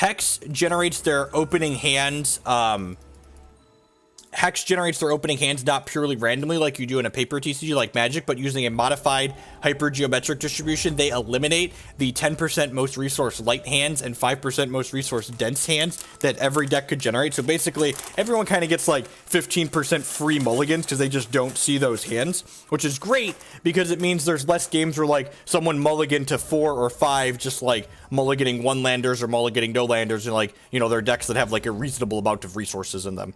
Hex generates their opening hands. Hex generates their opening hands not purely randomly like you do in a paper TCG like Magic, but using a modified hypergeometric distribution. They eliminate the 10% most resource light hands and 5% most resource dense hands that every deck could generate. So basically, everyone kind of gets like 15% free mulligans because they just don't see those hands, which is great because it means there's less games where like someone mulligan to 4 or 5, just like mulliganing one landers or mulliganing no landers, and like, you know, their decks that have like a reasonable amount of resources in them.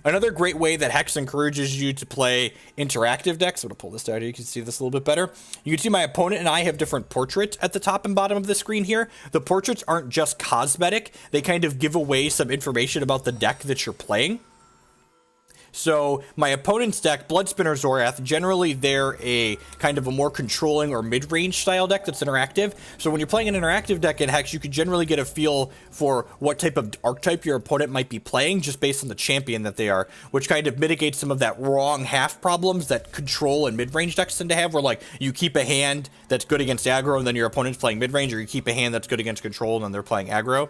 Another great way that Hex encourages you to play interactive decks, I'm going to pull this out here, you can see this a little bit better. You can see my opponent and I have different portraits at the top and bottom of the screen here. The portraits aren't just cosmetic, they kind of give away some information about the deck that you're playing. So my opponent's deck, Bloodspinner Zorath, generally they're a kind of a more controlling or mid-range style deck that's interactive. So when you're playing an interactive deck in Hex, you can generally get a feel for what type of archetype your opponent might be playing just based on the champion that they are, which kind of mitigates some of that wrong half problems that control and mid-range decks tend to have, where like you keep a hand that's good against aggro and then your opponent's playing mid-range, or you keep a hand that's good against control and then they're playing aggro.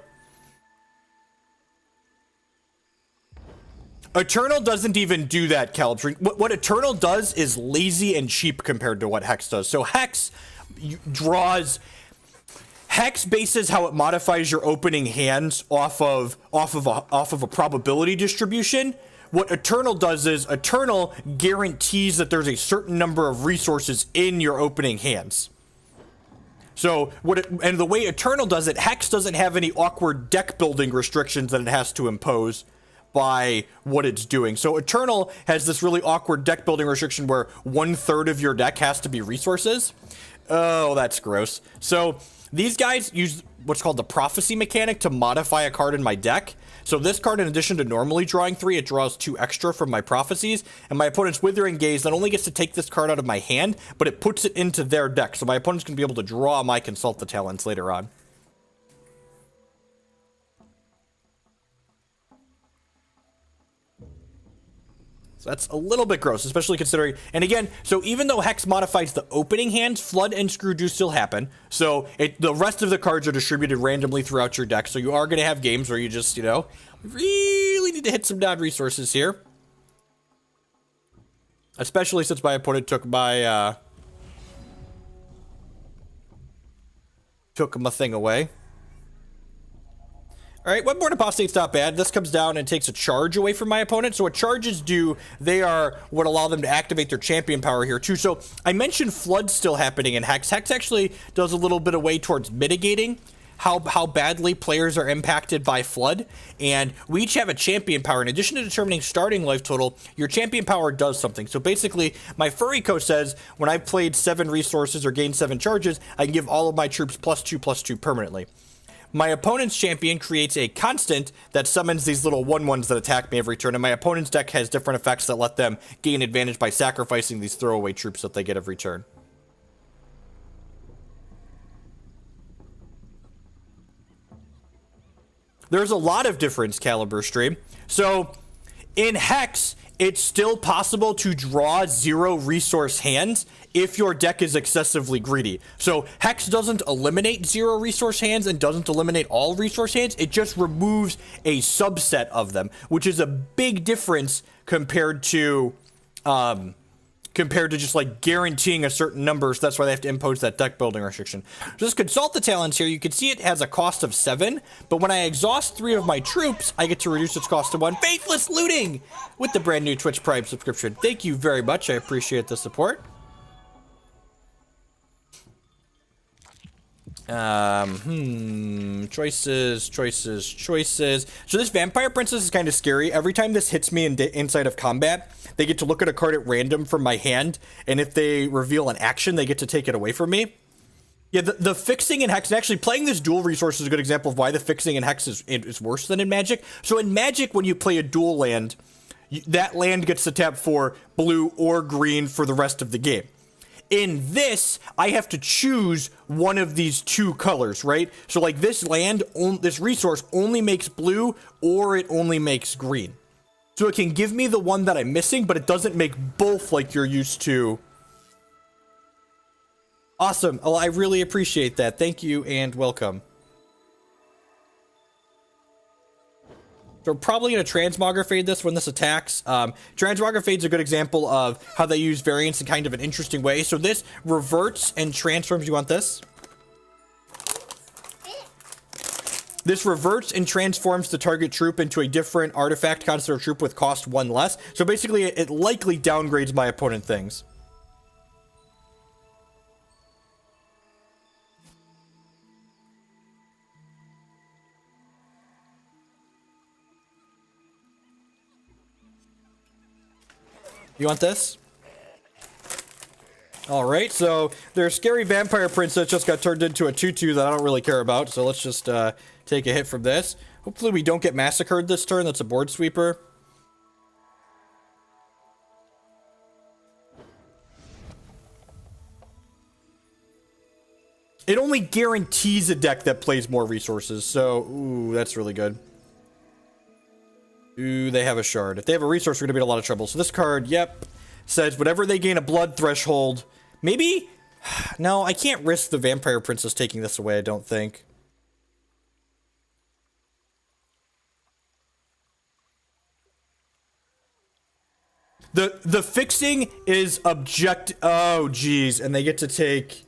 Eternal doesn't even do that, Calibstream. What Eternal does is lazy and cheap compared to what Hex does. So Hex bases how it modifies your opening hands off of a probability distribution. What Eternal does is Eternal guarantees that there's a certain number of resources in your opening hands. So and the way Eternal does it, Hex doesn't have any awkward deck building restrictions that it has to impose by what it's doing. So Eternal has this really awkward deck building restriction where 1/3 of your deck has to be resources. Oh, that's gross. So these guys use what's called the prophecy mechanic to modify a card in my deck. So this card, in addition to normally drawing 3, it draws 2 extra from my prophecies, and my opponent's Withering Gaze not only gets to take this card out of my hand, but it puts it into their deck. So my opponent's going to be able to draw my Consult the Talents later on. So that's a little bit gross, especially considering, and again, so even though Hex modifies the opening hands, Flood and Screw do still happen. So the rest of the cards are distributed randomly throughout your deck. So you are going to have games where you just, you know, really need to hit some non-resources here. Especially since my opponent took my, took my thing away. All right, Webborn Apostate's not bad. This comes down and takes a charge away from my opponent. So what charges do, they are what allow them to activate their champion power here too. So I mentioned Flood still happening in Hex. Hex actually does a little bit of way towards mitigating how badly players are impacted by Flood. And we each have a champion power. In addition to determining starting life total, your champion power does something. So basically, my Furiko says when I've played 7 resources or gained 7 charges, I can give all of my troops +2/+2 permanently. My opponent's champion creates a constant that summons these little 1/1s that attack me every turn, and my opponent's deck has different effects that let them gain advantage by sacrificing these throwaway troops that they get every turn. There's a lot of difference, Calibstream. So in Hex, it's still possible to draw 0 resource hands if your deck is excessively greedy. So Hex doesn't eliminate 0 resource hands and doesn't eliminate all resource hands. It just removes a subset of them, which is a big difference compared to just like guaranteeing a certain number. So that's why they have to impose that deck building restriction. Just Consult the Talents here. You can see it has a cost of 7, but when I exhaust 3 of my troops, I get to reduce its cost to 1. Faithless Looting with the brand new Twitch Prime subscription. Thank you very much. I appreciate the support. Choices. So this Vampire Princess is kind of scary. Every time this hits me inside of combat, they get to look at a card at random from my hand, and if they reveal an action, they get to take it away from me. Yeah, the fixing in Hex, and actually playing this dual resource is a good example of why the fixing in Hex is worse than in Magic. So in Magic, when you play a dual land, that land gets to tap for blue or green for the rest of the game. In this, I have to choose one of these 2 colors, right? So like this this resource only makes blue or it only makes green. So it can give me the one that I'm missing, but it doesn't make both like you're used to. Awesome. Well, I really appreciate that. Thank you and welcome. So we're probably going to Transmogrifade this when this attacks. Transmogrifade is a good example of how they use variants in kind of an interesting way. So this reverts and transforms. You want this? This reverts and transforms the target troop into a different artifact considered troop with cost 1 less. So basically, it likely downgrades my opponent things. You want this? Alright, so their scary vampire princess just got turned into a tutu that I don't really care about, so let's just take a hit from this. Hopefully we don't get massacred this turn. That's a board sweeper. It only guarantees a deck that plays more resources, so ooh, that's really good. Ooh, they have a shard. If they have a resource, we're gonna be in a lot of trouble. So this card, yep, says whenever they gain a blood threshold, maybe? No, I can't risk the vampire princess taking this away, I don't think. The fixing is oh geez, and they get to take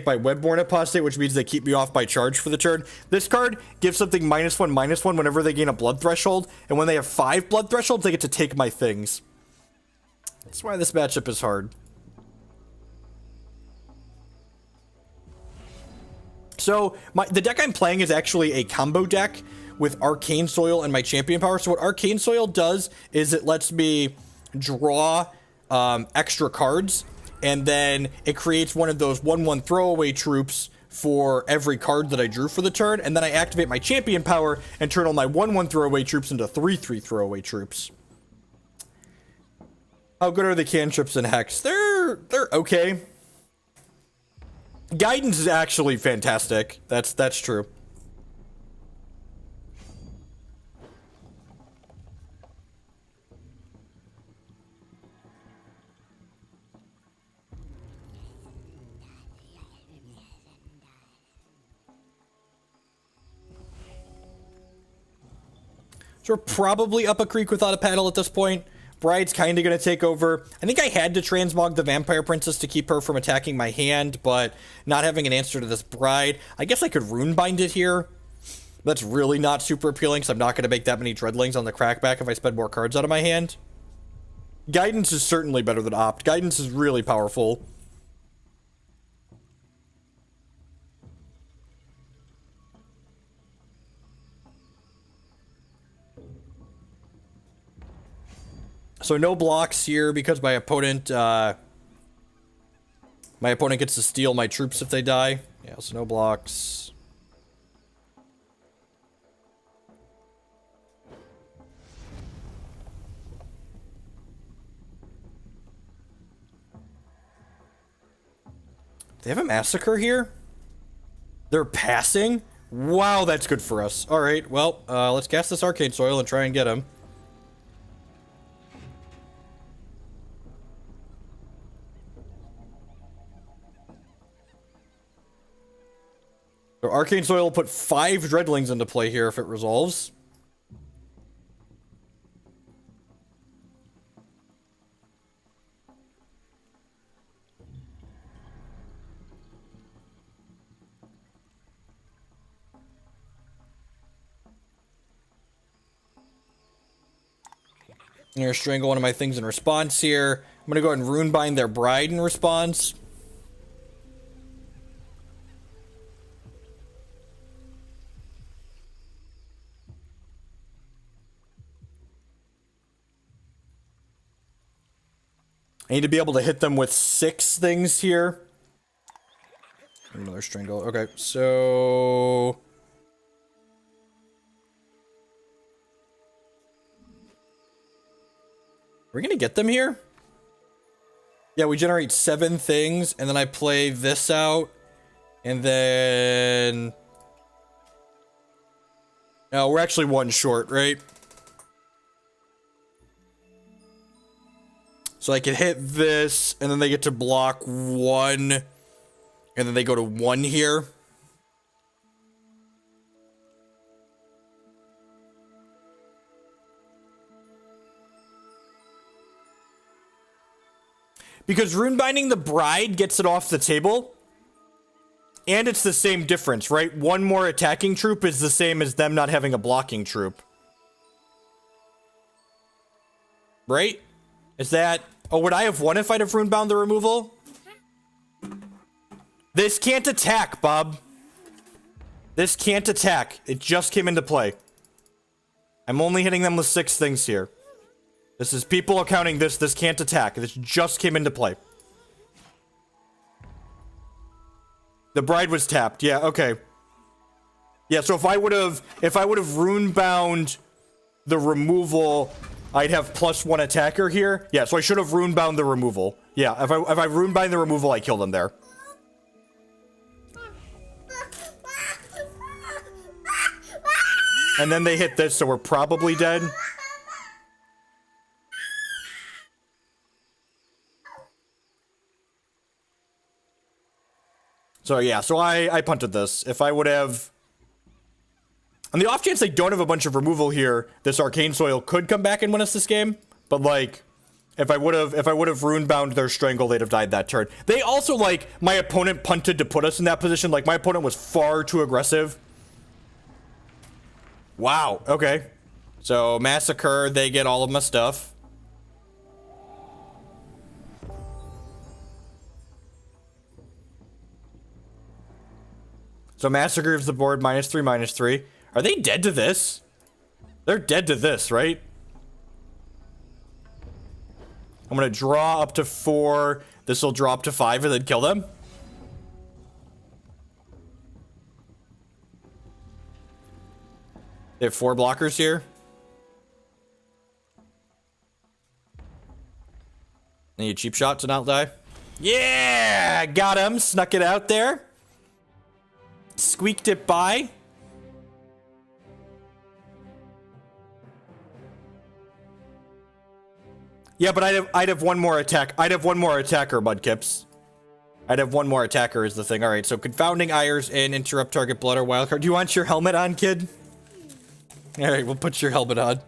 my Webborn Apostate, which means they keep me off by charge for the turn. This card gives something -1/-1 whenever they gain a blood threshold, and when they have 5 blood thresholds, they get to take my things. That's why this matchup is hard. So, the deck I'm playing is actually a combo deck with Arcane Soil and my Champion Power. So what Arcane Soil does is it lets me draw extra cards, and then it creates one of those 1/1 throwaway troops for every card that I drew for the turn, and then I activate my Champion Power and turn all my 1/1 throwaway troops into 3/3 throwaway troops. How good are the cantrips in Hex? They're okay. Guidance is actually fantastic. That's true. So we're probably up a creek without a paddle at this point. Bride's kind of going to take over. I think I had to transmog the Vampire Princess to keep her from attacking my hand, but not having an answer to this Bride. I guess I could Runebind it here. That's really not super appealing, because I'm not going to make that many Dreadlings on the Crackback if I spend more cards out of my hand. Guidance is certainly better than Opt. Guidance is really powerful. So no blocks here because my opponent gets to steal my troops if they die. Yeah, so no blocks. They have a massacre here? They're passing? Wow, that's good for us. Alright, well, let's cast this Arcane Soil and try and get him. So Arcane Soil will put 5 Dreadlings into play here if it resolves. I'm gonna strangle one of my things in response here. I'm gonna go ahead and Runebind their Bride in response. I need to be able to hit them with 6 things here. Another strangle. Okay, so we're gonna get them here? Yeah, we generate 7 things, and then I play this out, and then no, we're actually 1 short, right? So I can hit this, and then they get to block 1, and then they go to 1 here. Because rune binding the bride gets it off the table. And it's the same difference, right? One more attacking troop is the same as them not having a blocking troop. Right? Is that... Oh, would I have won if I'd have runebound the removal? This can't attack, Bob. This can't attack. It just came into play. I'm only hitting them with 6 things here. This is people accounting this. This can't attack. This just came into play. The bride was tapped. Yeah, okay. Yeah, so if I would have runebound the removal, I'd have +1 attacker here. Yeah, so I should have runebound the removal. Yeah, if I runebound the removal, I kill them there. And then they hit this, so we're probably dead. So yeah, so I punted this. If I would have... On the off chance they don't have a bunch of removal here, this Arcane Soil could come back and win us this game. But like, if I would have runebound their Strangle, they'd have died that turn. They also, like, my opponent punted to put us in that position. Like, my opponent was far too aggressive. Wow, okay. So, Massacre, they get all of my stuff. So Massacre gives the board -3/-3. Are they dead to this? They're dead to this, right? I'm gonna draw up to 4. This will draw up to 5 and then kill them. They have 4 blockers here. Need a cheap shot to not die. Yeah! Got him. Snuck it out there. Squeaked it by. Yeah, but I'd have one more attack. I'd have one more attacker, Mudkips. I'd have one more attacker is the thing. All right, so Confounding Ires in, interrupt target blood or wildcard. Do you want your helmet on, kid? All right, we'll put your helmet on.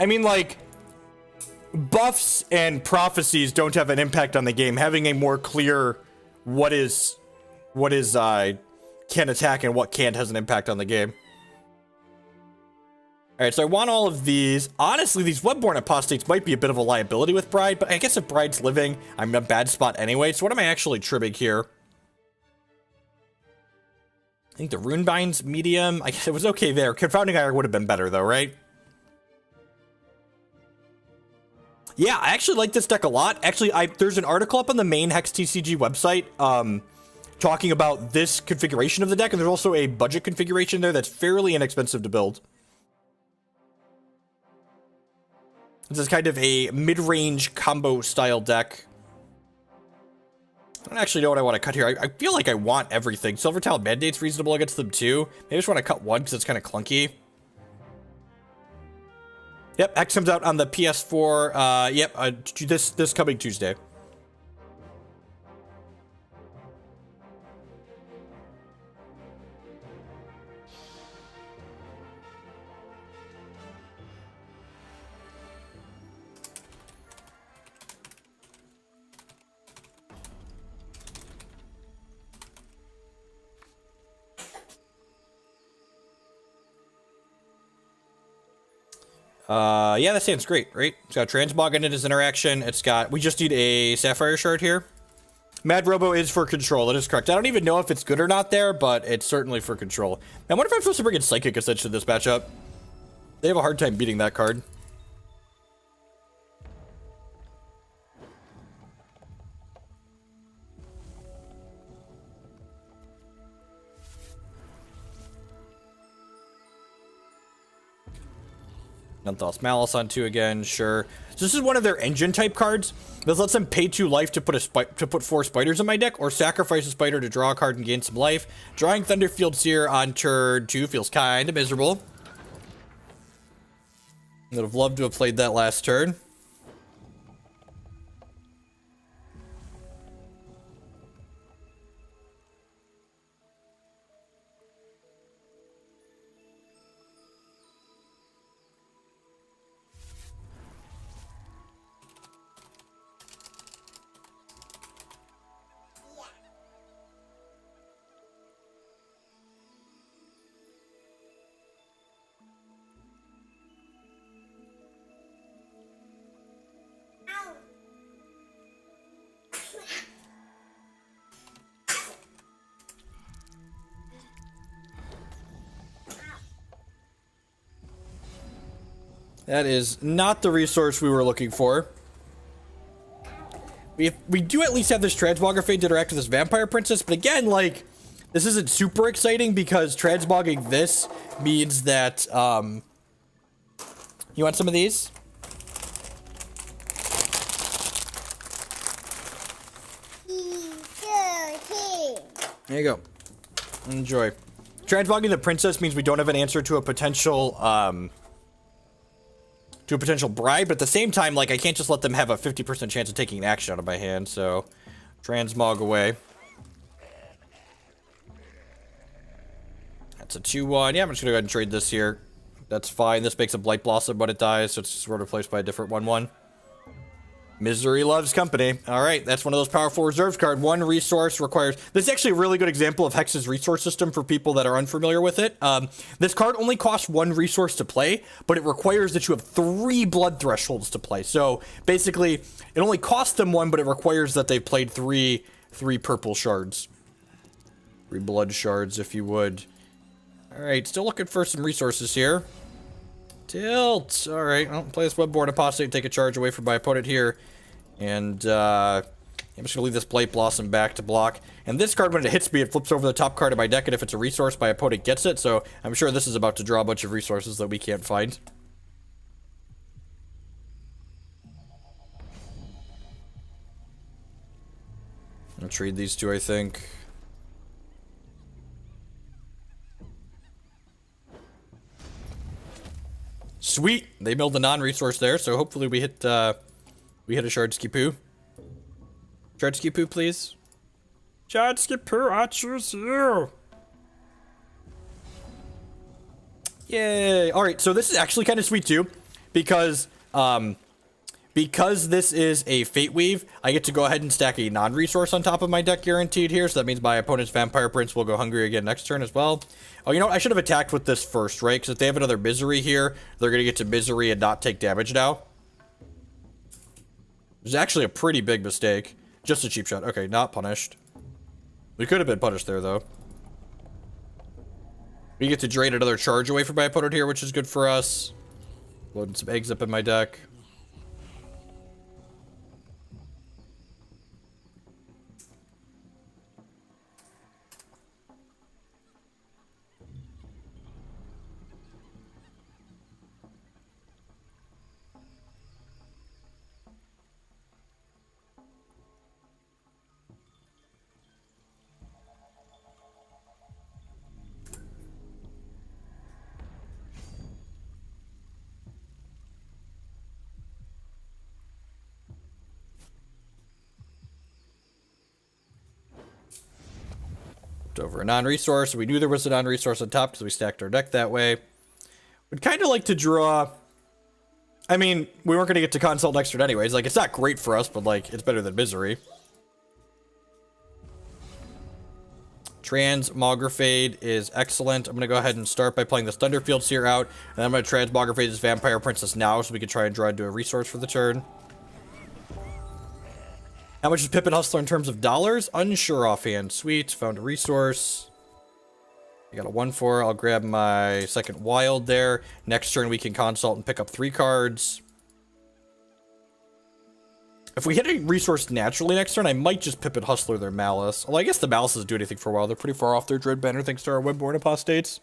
I mean, like, buffs and prophecies don't have an impact on the game. Having a more clear what is can attack and what can't has an impact on the game. All right, so I want all of these. Honestly, these Webborn Apostates might be a bit of a liability with Bride, but I guess if Bride's living, I'm in a bad spot anyway. So what am I actually trimming here? I think the Runebind's medium. I guess it was okay there. Confounding Ire would have been better though, right? Yeah, I actually like this deck a lot. Actually, there's an article up on the main Hex TCG website talking about this configuration of the deck, and there's also a budget configuration there that's fairly inexpensive to build. This is kind of a mid-range combo style deck. I don't actually know what I want to cut here. I feel like I want everything. Silver Talent Mandate's reasonable against them too. Maybe I just want to cut one because it's kind of clunky. Yep, X comes out on the PS4. This coming Tuesday. Yeah, that sounds great, right? It's got Transmog in it as interaction. It's got, we just need a Sapphire Shard here. Mad Robo is for control, that is correct. I don't even know if it's good or not there, but it's certainly for control. I wonder if I'm supposed to bring in Psychic Ascension in this matchup. They have a hard time beating that card. Nunthos Malice on 2 again, sure. So this is one of their engine type cards. This lets them pay 2 life to put 4 spiders in my deck, or sacrifice a spider to draw a card and gain some life. Drawing Thunderfield Seer on turn 2 feels kind of miserable. I would have loved to have played that last turn. That is not the resource we were looking for. We do at least have this transmography to interact with this vampire princess, but again, like, this isn't super exciting because transmogging this means that, you want some of these? There you go. Enjoy. Transmogging the princess means we don't have an answer to a potential, bribe, but at the same time, like, I can't just let them have a 50% chance of taking an action out of my hand, so transmog away. That's a 2-1. Yeah, I'm just gonna go ahead and trade this here. That's fine. This makes a Blight Blossom when it dies, so it's just replaced by a different 1-1. Misery loves company. Alright, that's one of those powerful reserves card. One resource requires... This is actually a really good example of Hex's resource system for people that are unfamiliar with it. This card only costs 1 resource to play, but it requires that you have 3 blood thresholds to play. So, basically, it only costs them 1, but it requires that they've played 3 purple shards. 3 blood shards, if you would. Alright, still looking for some resources here. Tilt! Alright, I'll play this webborn apostate, take a charge away from my opponent here. And, I'm just gonna leave this Blight Blossom back to block. And this card, when it hits me, it flips over the top card of my deck, and if it's a resource, my opponent gets it, so I'm sure this is about to draw a bunch of resources that we can't find. I'll trade these two, I think. Sweet! They milled the non-resource there, so hopefully we hit a Shardski Poo. Shardski Poo, please. Shardski Poo, I choose you! Yay! Alright, so this is actually kind of sweet too, because this is a Fate Weave, I get to go ahead and stack a non-resource on top of my deck guaranteed here, so that means my opponent's Vampire Prince will go hungry again next turn as well. Oh, you know what? I should have attacked with this first, right? Because if they have another Misery here, they're going to get to Misery and not take damage now. It's actually a pretty big mistake. Just a cheap shot. Okay, not punished. We could have been punished there, though. We get to drain another charge away from my opponent here, which is good for us. Loading some eggs up in my deck. Over a non-resource. We knew there was a non-resource on top because we stacked our deck that way. Would kind of like to draw... I mean, we weren't going to get to consult next turn anyways. Like, it's not great for us, but, like, it's better than Misery. Transmografade is excellent. I'm going to go ahead and start by playing this Thunderfield Seer out. And then I'm going to Transmografade this Vampire Princess now so we can try and draw into a resource for the turn. How much is Pippin Hustler in terms of dollars? Unsure offhand. Sweet. Found a resource. I got a 1-4. I'll grab my second wild there. Next turn we can consult and pick up 3 cards. If we hit a resource naturally next turn, I might just Pippin Hustler their Malice. Well, I guess the Malice doesn't do anything for a while. They're pretty far off their Dread Banner thanks to our Webborn Apostates.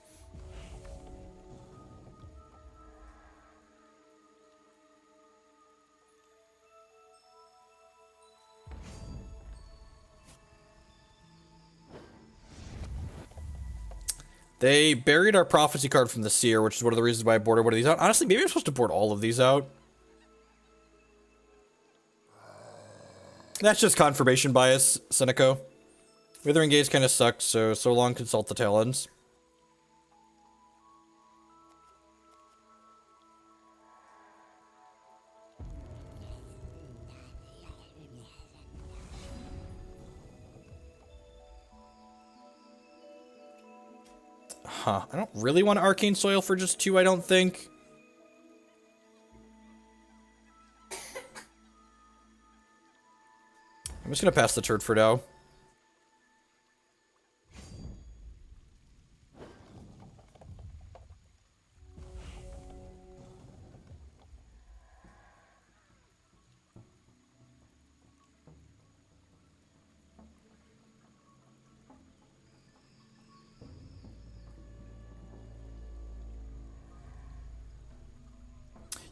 They buried our Prophecy card from the Seer, which is one of the reasons why I boarded one of these out. Honestly, maybe I'm supposed to board all of these out. That's just confirmation bias, Seneco. Withering Gaze kind of sucks, so long consult the Talons. Huh, I don't really want Arcane Soil for just 2, I don't think. I'm just gonna pass the turn for now.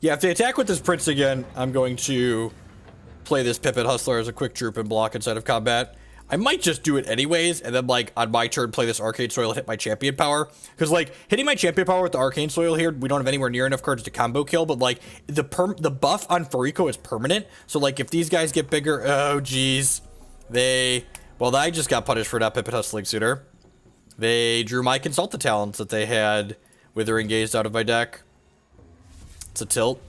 Yeah, if they attack with this Prince again, I'm going to play this Pipit Hustler as a quick troop and block inside of combat. I might just do it anyways, and then, like, on my turn, play this Arcane Soil and hit my Champion Power. Because, like, hitting my Champion Power with the Arcane Soil here, we don't have anywhere near enough cards to combo kill, but, like, the buff on Furiko is permanent. So, like, if these guys get bigger, oh, geez. Well, I just got punished for not Pipit Hustling sooner. They drew my Consult the Talents that they had Withering Gaze out of my deck. It's a tilt.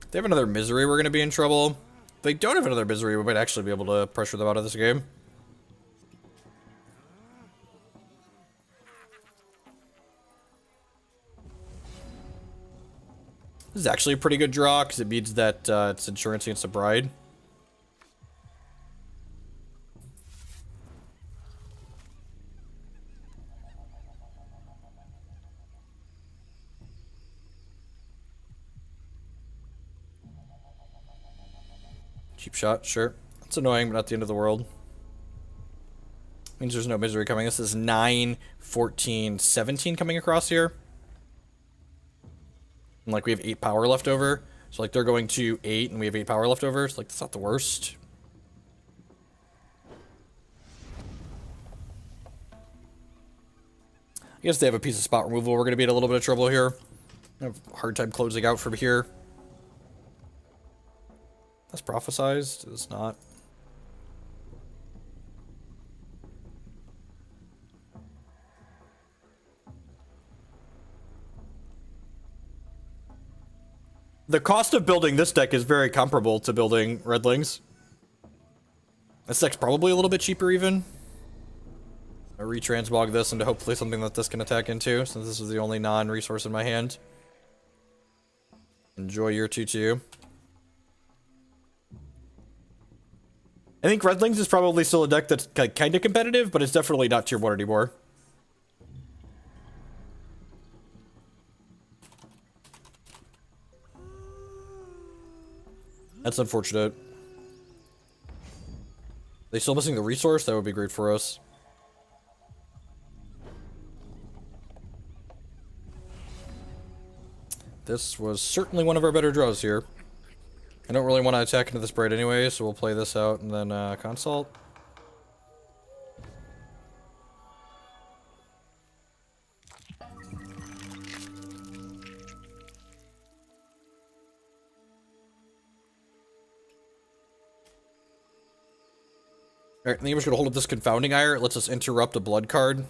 If they have another Misery, we're going to be in trouble. If they don't have another Misery, we might actually be able to pressure them out of this game. This is actually a pretty good draw, because it means that it's insurance against the Bride. Cheap shot, sure. It's annoying, but not the end of the world. Means there's no Misery coming. This is 9, 14, 17 coming across here. And, like, we have 8 power left over. So, like, they're going to 8, and we have 8 power left over. So, like, that's not the worst. I guess they have a piece of spot removal. We're going to be in a little bit of trouble here. I have a hard time closing out from here. That's prophesized. It's not. The cost of building this deck is very comparable to building Redlings. This deck's probably a little bit cheaper even. I retransmog this into hopefully something that this can attack into, since this is the only non-resource in my hand. Enjoy your 2-2. I think Redlings is probably still a deck that's kind of competitive, but it's definitely not tier 1 anymore. That's unfortunate. They still missing the resource? That would be great for us. This was certainly one of our better draws here. I don't really want to attack into this Bride anyway, so we'll play this out and then consult. Alright, the game's gonna hold up this Confounding Ire. It lets us interrupt a blood card.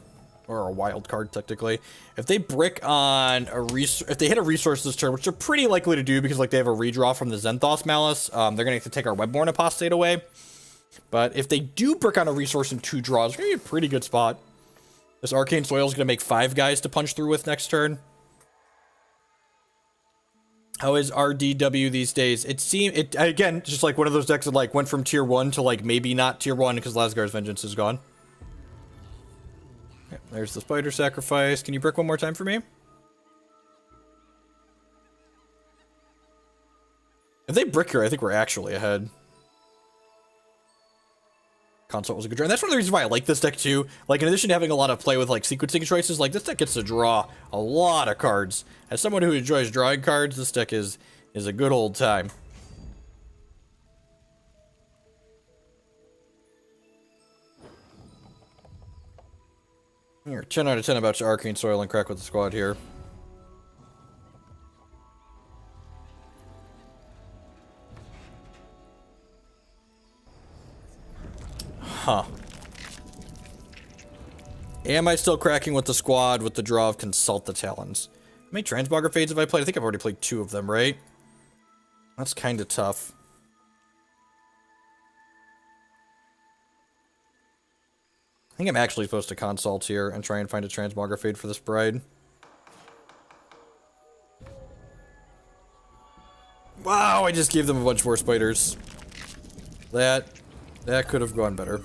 Or a wild card, technically. If they brick on a if they hit a resource this turn, which they're pretty likely to do because, like, they have a redraw from the Zenthos Malice, they're gonna have to take our Webborn Apostate away. But if they do brick on a resource in 2 draws, it's gonna be a pretty good spot. This Arcane Soil is gonna make 5 guys to punch through with next turn. How is RDW these days? It again, just like one of those decks that, like, went from tier 1 to, like, maybe not tier 1 because Lasgar's Vengeance is gone. Yep, there's the Spider Sacrifice. Can you brick one more time for me? If they brick here, I think we're actually ahead. Consult was a good draw. And that's one of the reasons why I like this deck too. Like, in addition to having a lot of play with, like, sequencing choices, like, this deck gets to draw a lot of cards. As someone who enjoys drawing cards, this deck is a good old time. Here, 10 out of 10 about your Arcane Soil and crack with the squad here. Huh. Am I still cracking with the squad with the draw of Consult the Talons? How many Transmogger Fades have I played? I think I've already played 2 of them, right? That's kind of tough. I think I'm actually supposed to consult here and try and find a Transmogger Fade for this Bride. Wow, I just gave them a bunch more spiders. That could have gone better.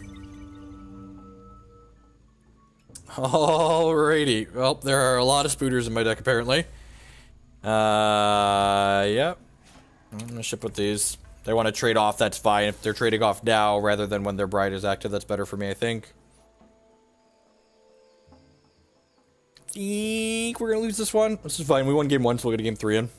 Alrighty. Well, there are a lot of spooters in my deck, apparently. Yep. I'm gonna ship with these. They want to trade off, that's fine. If they're trading off now rather than when their bride is active, that's better for me, I think. We're going to lose this one. This is fine. We won game 1, so we'll get a game 3 in.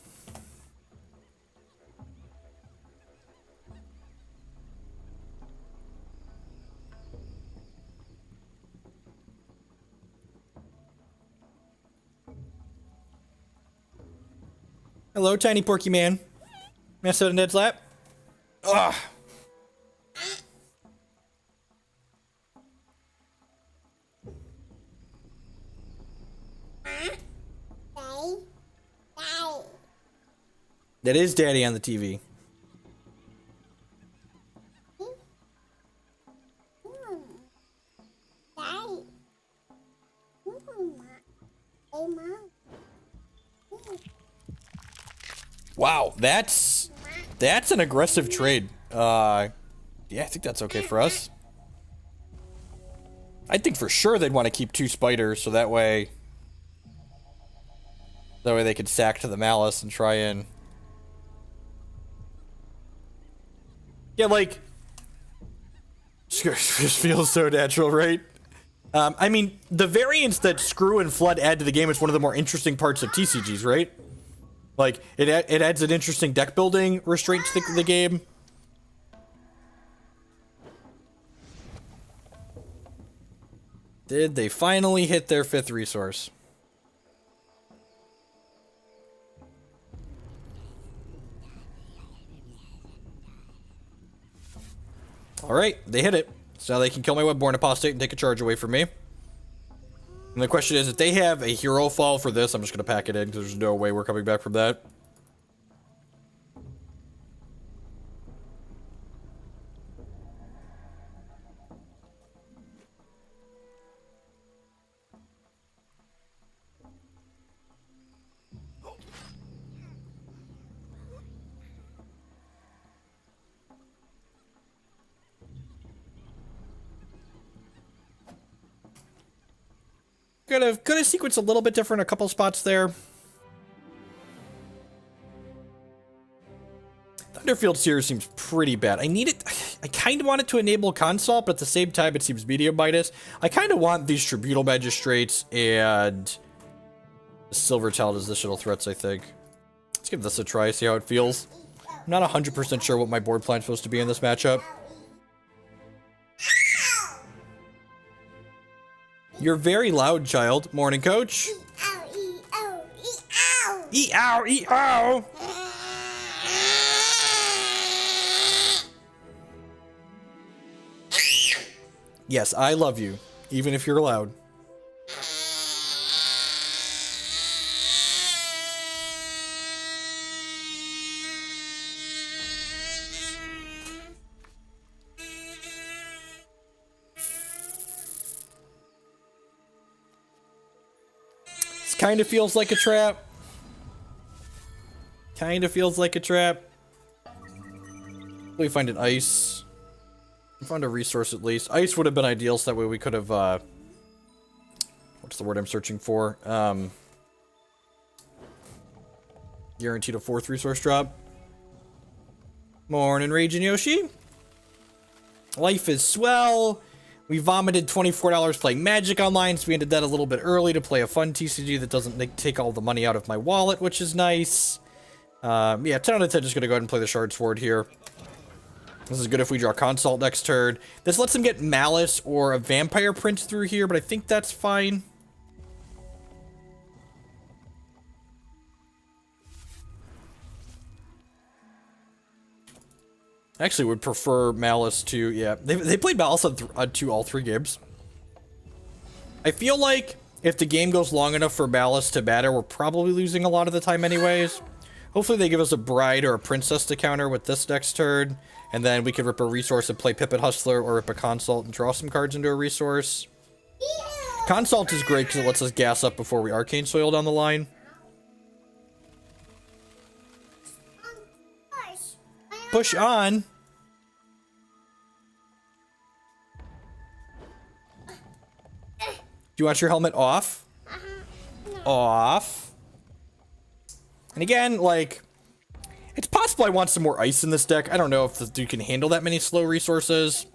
Hello, tiny porky man. May I sit in Ned's lap? Ugh. That is Daddy on the TV. Wow, that's an aggressive trade. Yeah, I think that's okay for us. I think for sure they'd want to keep 2 spiders, so that way they could sack to the Malice and try and... Yeah, like... Just feels so natural, right? I mean, the variance that Screw and Flood add to the game is one of the more interesting parts of TCGs, right? Like, it adds an interesting deck building restraint to the game. Did they finally hit their 5th resource? Alright, they hit it. So now they can kill my Webborn Apostate and take a charge away from me. And the question is, if they have a hero fall for this, I'm just going to pack it in, because there's no way we're coming back from that. Could have sequenced a little bit different, a couple spots there. Thunderfield Seer seems pretty bad. I kind of want it to enable Consult, but at the same time it seems medium minus. I kind of want these Tribunal Magistrates and Silver Talent as additional threats, I think. Let's give this a try, see how it feels. I'm not 100% sure what my board plan's supposed to be in this matchup. You're very loud, child. Morning, coach. Eat ow, eat ow. Yes, I love you, even if you're loud. Kind of feels like a trap. Kind of feels like a trap. We find an ice. We found a resource at least. Ice would have been ideal, so that way we could have, what's the word I'm searching for? Guaranteed a 4th resource drop. Morning, Raging Yoshi. Life is swell. We vomited $24 playing Magic Online, so we ended that a little bit early to play a fun TCG that doesn't take all the money out of my wallet, which is nice. Yeah, 10 out of 10, just gonna go ahead and play the Shard Sword here. This is good if we draw Consult next turn. This lets them get Malice or a Vampire Prince through here, but I think that's fine. I actually would prefer Malice to, yeah. They played Malice on all 3 games. I feel like if the game goes long enough for Malice to matter, we're probably losing a lot of the time anyways. Hopefully they give us a Bride or a Princess to counter with this next turn, and then we could rip a resource and play Pippin Hustler or rip a Consult and draw some cards into a resource. Consult is great because it lets us gas up before we Arcane Soil down the line. Push on. Do you want your helmet off? Off. And again, like, it's possible Supply wants some more ice in this deck. I don't know if the dude can handle that many slow resources.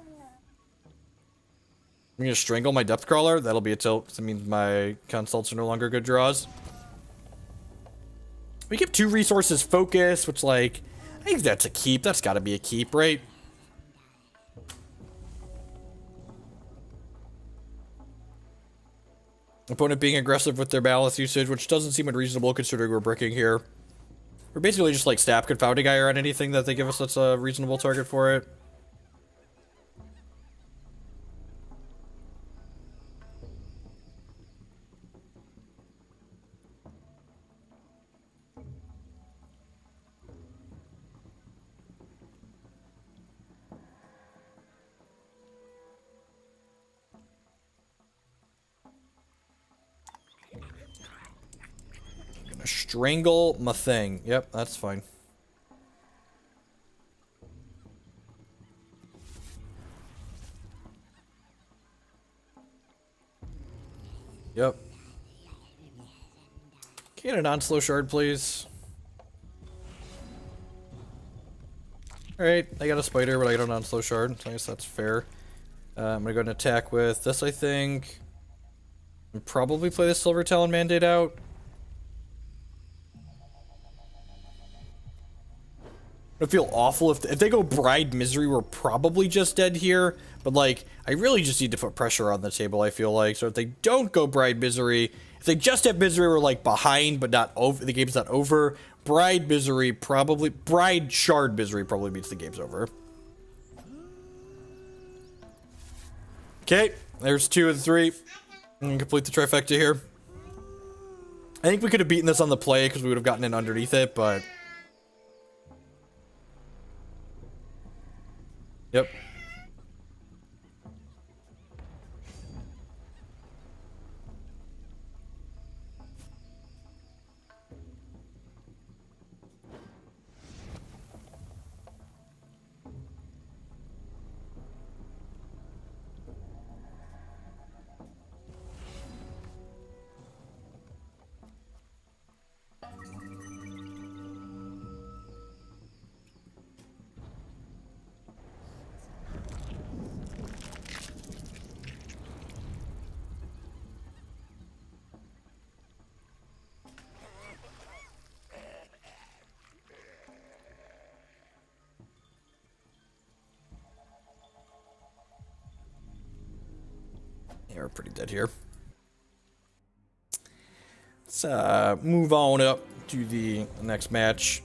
I'm gonna strangle my Depth Crawler. That'll be a tilt, because it means my consults are no longer good draws. We give 2 resources focus, which, like, I think that's a keep. That's gotta be a keep, right? Opponent being aggressive with their ballast usage, which doesn't seem unreasonable considering we're bricking here. We're basically just like stab confounding ire on anything that they give us that's a reasonable target for it. Gonna strangle my thing. Yep, that's fine. Yep. Can a non-slow shard, please? Alright, I got a spider, but I got a non-slow shard, so I guess that's fair. I'm gonna go and attack with this, I think. And probably play the Silver Talon Mandate out. I feel awful if they go Bride Misery, we're probably just dead here. But, like, I really just need to put pressure on the table, I feel like. So if they don't go Bride Misery, if they just have Misery, we're, like, behind, but not over. The game's not over. Bride Misery probably... Bride Shard Misery probably means the game's over. Okay, there's 2 of the 3. I'm gonna complete the trifecta here. I think we could have beaten this on the play because we would have gotten in underneath it, but... Yep. Yeah, we're pretty dead here. Let's move on up to the next match.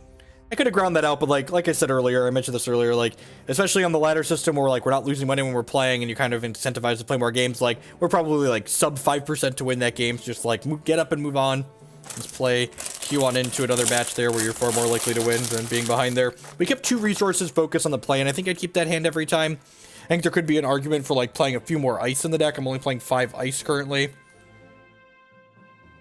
I could have ground that out, but like I said earlier, I mentioned this earlier, like, especially on the ladder system where, like, we're not losing money when we're playing and you kind of incentivize to play more games, like, we're probably, like, sub 5% to win that game, so just, like, get up and move on. Let's play, queue on into another match there where you're far more likely to win than being behind there. We kept 2 resources focused on the play, and I think I'd keep that hand every time. I think there could be an argument for, like, playing a few more ice in the deck. I'm only playing 5 ice currently.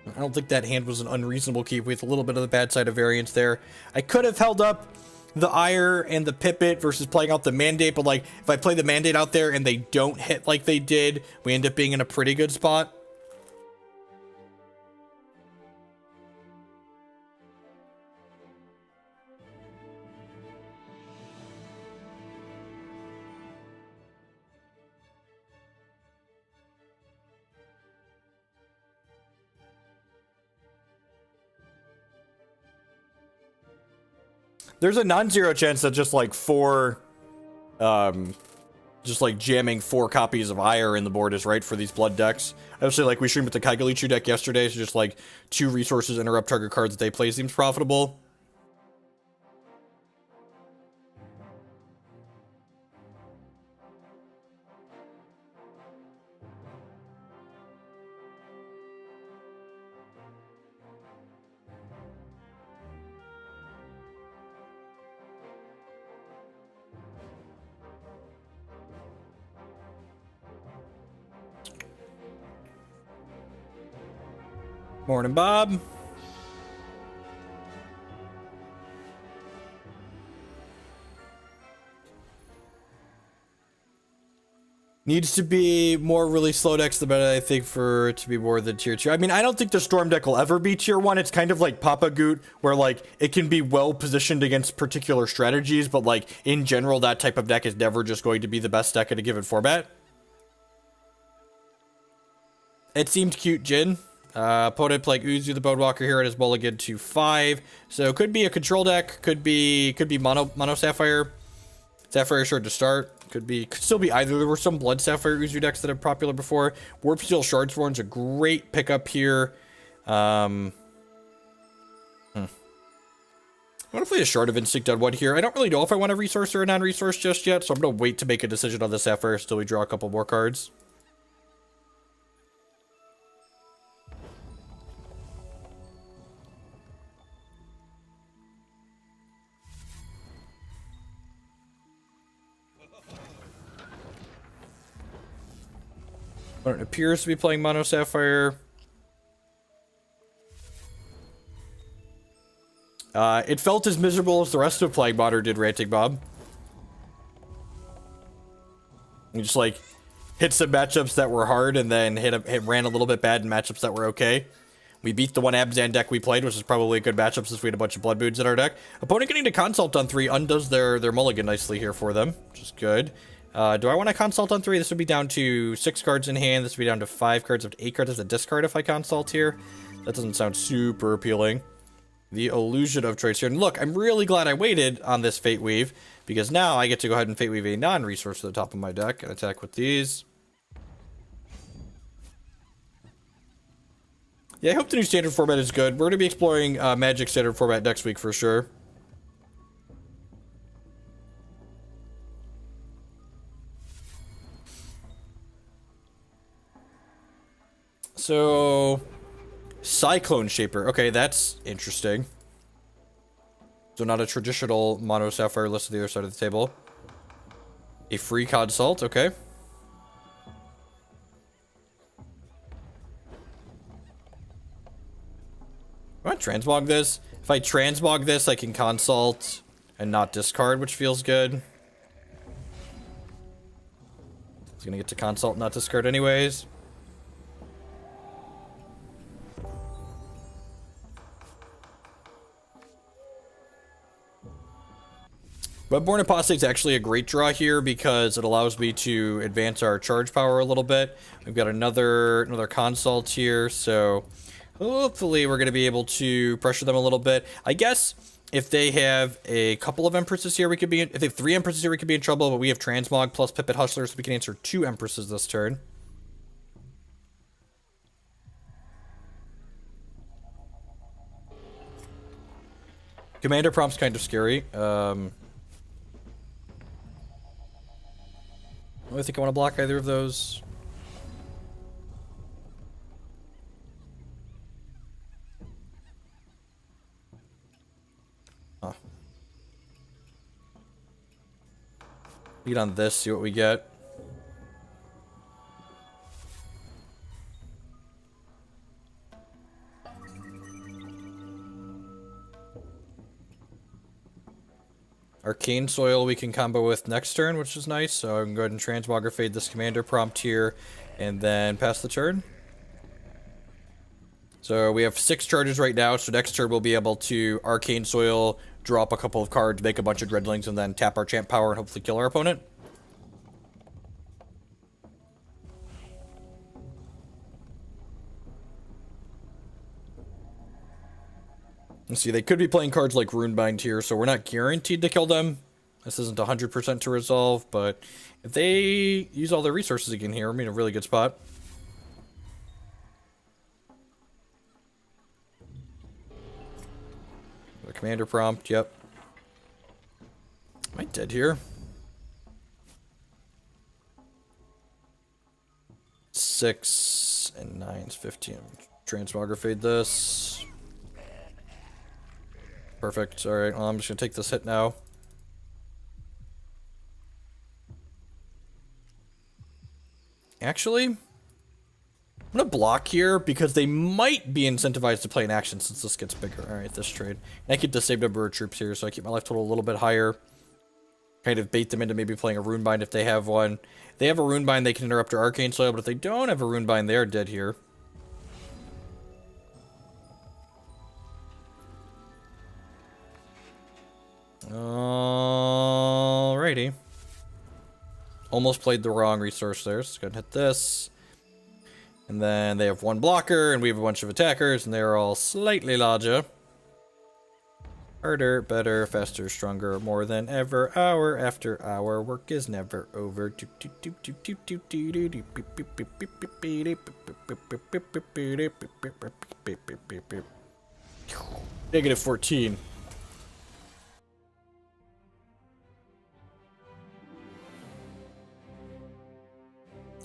I don't think that hand was an unreasonable keep with a little bit of the bad side of variance there. I could have held up the ire and the pipit versus playing out the mandate, but, like, if I play the mandate out there and they don't hit like they did, we end up being in a pretty good spot. There's a non-zero chance that just, like, just, like, jamming 4 copies of Ire in the board is right for these blood decks. Obviously, like, we streamed with the Kaigalichu deck yesterday, so just, like, 2 resources interrupt target cards that they play seems profitable. Morning, Bob. Needs to be more really slow decks, the better, I think, for it to be more than tier 2. I mean, I don't think the Storm deck will ever be tier 1. It's kind of like Papa Goot, where, like, it can be well positioned against particular strategies, but, like, in general, that type of deck is never just going to be the best deck in a given format. It seemed cute, Jin. Opponent playing Uzu the Bonewalker here at his mulligan to 5. So could be a control deck, could be mono Sapphire. Sapphire shard to start. Could still be either. There were some Blood Sapphire Uzu decks that are popular before. Warp Steel Shardsworn's a great pickup here. I want to play a Shard of Instinct on one here. I don't really know if I want a resource or a non-resource just yet, so I'm going to wait to make a decision on the Sapphire till we draw a couple more cards. It appears to be playing Mono Sapphire. It felt as miserable as the rest of Plague Modder did, Ranting Bob. We just, like, hit some matchups that were hard and then ran a little bit bad in matchups that were okay. We beat the one Abzan deck we played, which is probably a good matchup since we had a bunch of Blood Moons in our deck. Opponent getting to Consult on 3 undoes their mulligan nicely here for them, which is good. Do I want to Consult on 3? This would be down to 6 cards in hand. This would be down to 5 cards, up to 8 cards as a discard if I Consult here. That doesn't sound super appealing. The illusion of choice here. And look, I'm really glad I waited on this Fate Weave, because now I get to go ahead and Fate Weave a non-resource to the top of my deck and attack with these. Yeah, I hope the new standard format is good. We're going to be exploring Magic standard format next week for sure. So, Cyclone Shaper. Okay, that's interesting. So not a traditional Mono Sapphire list to the other side of the table. A free Consult, okay. I want to transmog this. If I transmog this, I can Consult and not discard, which feels good. It's gonna get to Consult, not discard anyways. Webborn Apostate is actually a great draw here because it allows me to advance our charge power a little bit. We've got another Consult here, so hopefully we're going to be able to pressure them a little bit. I guess if they have a couple of Empresses here, if they have 3 Empresses here, we could be in trouble, but we have Transmog plus Pipit Hustler, so we can answer 2 Empresses this turn. Commander Prompt's kind of scary. I don't think I want to block either of those. Huh. Lead on this, see what we get. Arcane Soil we can combo with next turn, which is nice. So I can go ahead and Transmogrifade this Commander Prompt here, and then pass the turn. So we have 6 charges right now, so next turn we'll be able to Arcane Soil, drop a couple of cards, make a bunch of Dreadlings, and then tap our Champ Power and hopefully kill our opponent. Let's see, they could be playing cards like Runebind here, so we're not guaranteed to kill them. This isn't 100% to resolve, but if they use all their resources again here, we're in a really good spot. The Commander Prompt, yep. Am I dead here? 6 and 9's 15. Transmogrifade this. Perfect. Alright, well, I'm just gonna take this hit now. Actually, I'm gonna block here because they might be incentivized to play an action since this gets bigger. Alright, this trade. And I keep the same number of troops here, so I keep my life total a little bit higher. kind of bait them into maybe playing a Runebind if they have one. If they have a Runebind, they can interrupt our Arcane Soil, but if they don't have a Runebind, they're dead here. Alrighty. Almost played the wrong resource there, so go ahead and hit this. And then they have one blocker, and we have a bunch of attackers, and they're all slightly larger. Harder, better, faster, stronger, more than ever. Hour after hour, work is never over. Negative 14.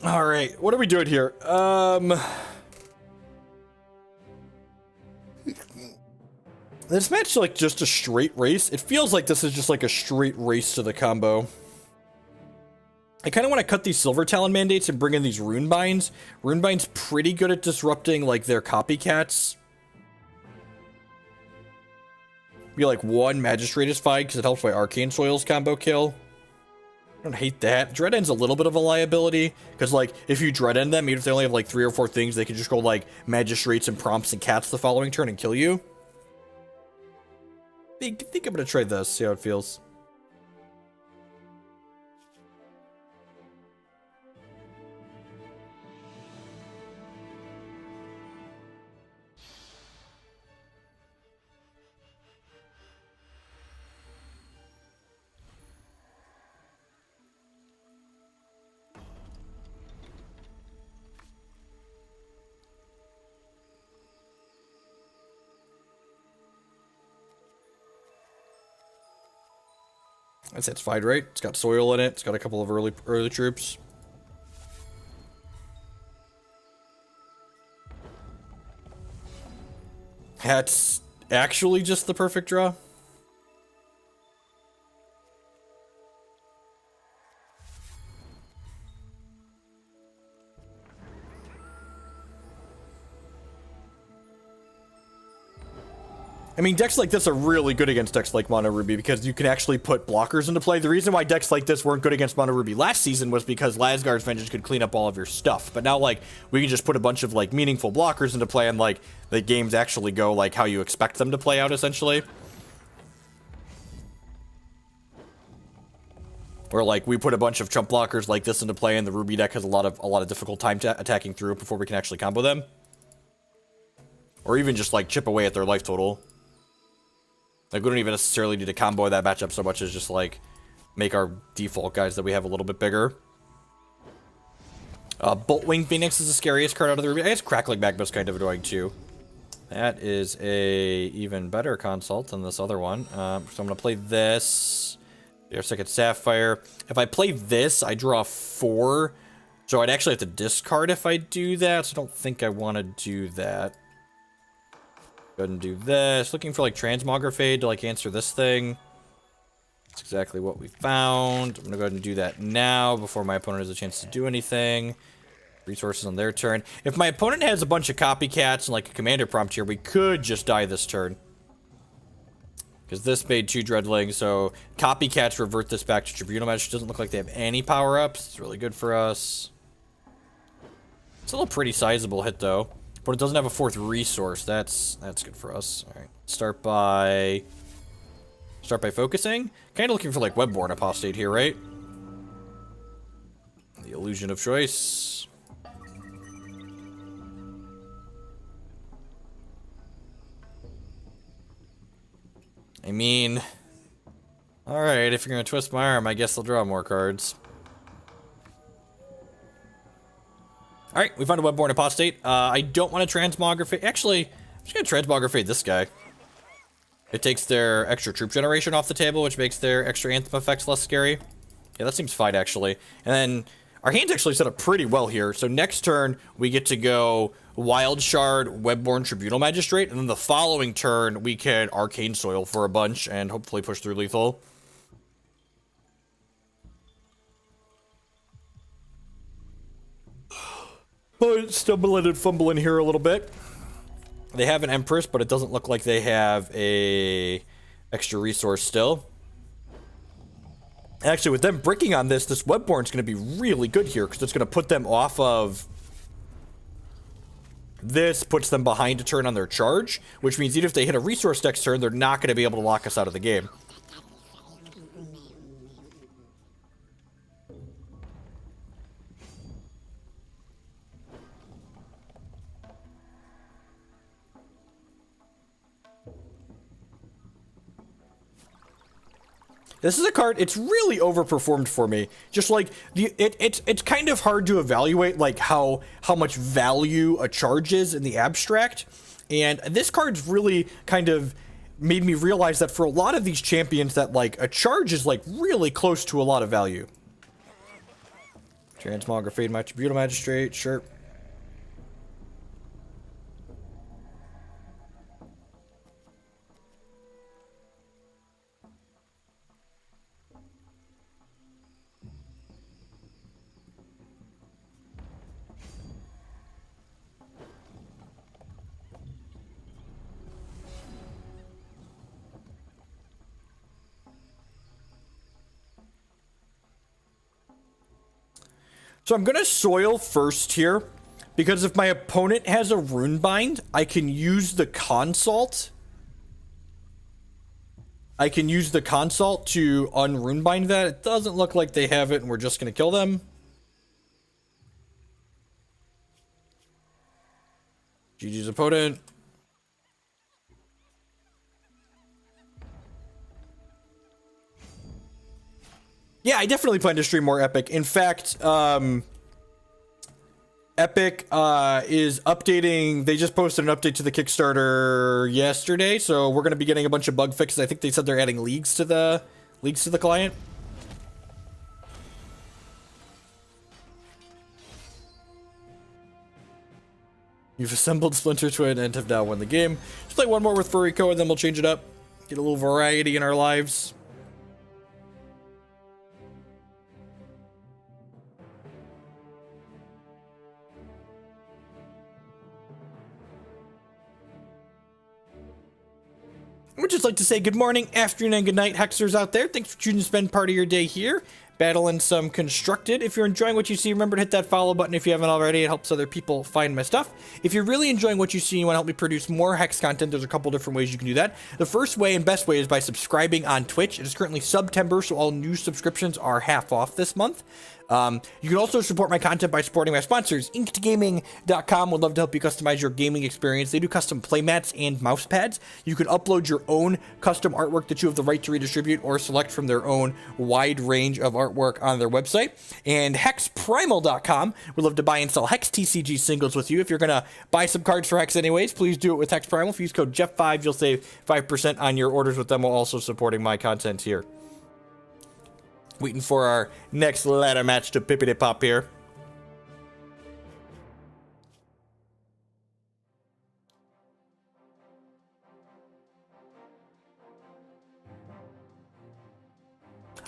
All right, what are we doing here? This match like just a straight race. It feels like this is just like a straight race to the combo. I kind of want to cut these Silver Talon mandates and bring in these Runebinds. Runebind's pretty good at disrupting like their copycats. Be like one Magistrate is fine because it helps my Arcane Soils combo kill. I don't hate that. Dread End's a little bit of a liability, because, like, if you Dread End them, even if they only have, like, 3 or 4 things, they can just go, like, Magistrates and Prompts and Cats the following turn and kill you. I think I'm gonna try this, see how it feels. That's satisfied, right? It's got soil in it. It's got a couple of early troops. That's actually just the perfect draw. I mean, decks like this are really good against decks like Mono Ruby because you can actually put blockers into play. The reason why decks like this weren't good against Mono Ruby last season was because Lasgar's Vengeance could clean up all of your stuff. But now, like, we can just put a bunch of, like, meaningful blockers into play and, like, the games actually go, like, how you expect them to play out, essentially. Or, like, we put a bunch of chump blockers like this into play and the Ruby deck has a lot of difficult time attacking through it before we can actually combo them. Or even just, like, chip away at their life total. Like, we don't even necessarily need to combo that matchup so much as just, like, make our default guys that we have a little bit bigger. Boltwing Phoenix is the scariest card out of the Ruby. I guess Crackling Magma's kind of annoying, too. That is a even better consult than this other one. So I'm going to play this. Your second Sapphire. If I play this, I draw 4. So I'd actually have to discard if I do that. So I don't think I want to do that. Go ahead and do this. Looking for, like, Transmogrifade to, like, answer this thing. That's exactly what we found. I'm gonna go ahead and do that now before my opponent has a chance to do anything. Resources on their turn. If my opponent has a bunch of copycats and, like, a commander prompt here, we could just die this turn. Because this made 2 Dreadlings, so copycats revert this back to Tribunal Match. Doesn't look like they have any power-ups. It's really good for us. Still a pretty sizable hit, though. But it doesn't have a 4th resource. That's good for us. All right. Start by focusing. Kind of looking for, like, Webborn Apostate here, right? The illusion of choice. I mean, all right, if you're gonna twist my arm, I guess I'll draw more cards. All right, we found a Webborn Apostate. I don't want to Transmogrifade. Actually, I'm just gonna Transmogrifade this guy. It takes their extra troop generation off the table, which makes their extra anthem effects less scary. Yeah, that seems fine, actually. And then our hand's actually set up pretty well here. So next turn, we get to go Wild Shard, Webborn Tribunal Magistrate, and then the following turn, we can Arcane Soil for a bunch and hopefully push through lethal. But stumbling and fumbling here a little bit. They have an Empress, but it doesn't look like they have a extra resource still. Actually, with them bricking on this Webborn's going to be really good here, because it's going to put them off of... This puts them behind a turn on their charge, which means even if they hit a resource next turn, they're not going to be able to lock us out of the game. This is a card, it's really overperformed for me. Just like, it's kind of hard to evaluate, like, how much value a charge is in the abstract. And this card's really kind of made me realize that for a lot of these champions that, like, a charge is, like, really close to a lot of value. Transmography, my Tribunal Magistrate, sure. So I'm going to soil first here, because if my opponent has a Runebind, I can use the Consult. I can use the Consult to unrunebind that. It doesn't look like they have it, and we're just going to kill them. GG's opponent. Yeah, I definitely plan to stream more Epic. In fact, Epic is updating. They just posted an update to the Kickstarter yesterday, so we're going to be getting a bunch of bug fixes. I think they said they're adding leagues to the client. You've assembled Splinter Twin and have now won the game. Let's play one more with Furiko, and then we'll change it up. Get a little variety in our lives. I would just like to say good morning, afternoon, and good night, Hexers out there. Thanks for choosing to spend part of your day here, battling some Constructed. If you're enjoying what you see, remember to hit that follow button if you haven't already. It helps other people find my stuff. If you're really enjoying what you see and you want to help me produce more Hex content, there's a couple different ways you can do that. The first way and best way is by subscribing on Twitch. It is currently September, so all new subscriptions are half off this month. You can also support my content by supporting my sponsors. InkedGaming.com would love to help you customize your gaming experience. They do custom playmats and mouse pads. You can upload your own custom artwork that you have the right to redistribute or select from their own wide range of artwork on their website. And HexPrimal.com would love to buy and sell Hex TCG singles with you. If you're going to buy some cards for Hex anyways, please do it with Hex Primal. If you use code Jeff5, you'll save 5% on your orders with them while also supporting my content here. Waiting for our next ladder match to pippity pop here.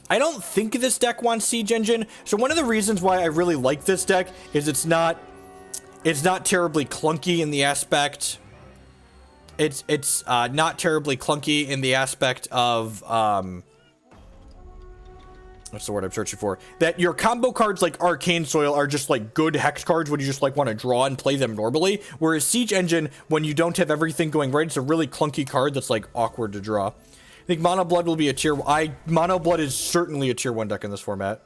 I don't think this deck wants Siege Engine. So one of the reasons why I really like this deck is it's not terribly clunky in the aspect. It's not terribly clunky in the aspect of what's the word I'm searching for? That your combo cards like Arcane Soil are just like good Hex cards when you just like want to draw and play them normally. Whereas Siege Engine, when you don't have everything going right, it's a really clunky card that's like awkward to draw. I think Mono Blood will be a tier... Mono Blood is certainly a tier 1 deck in this format.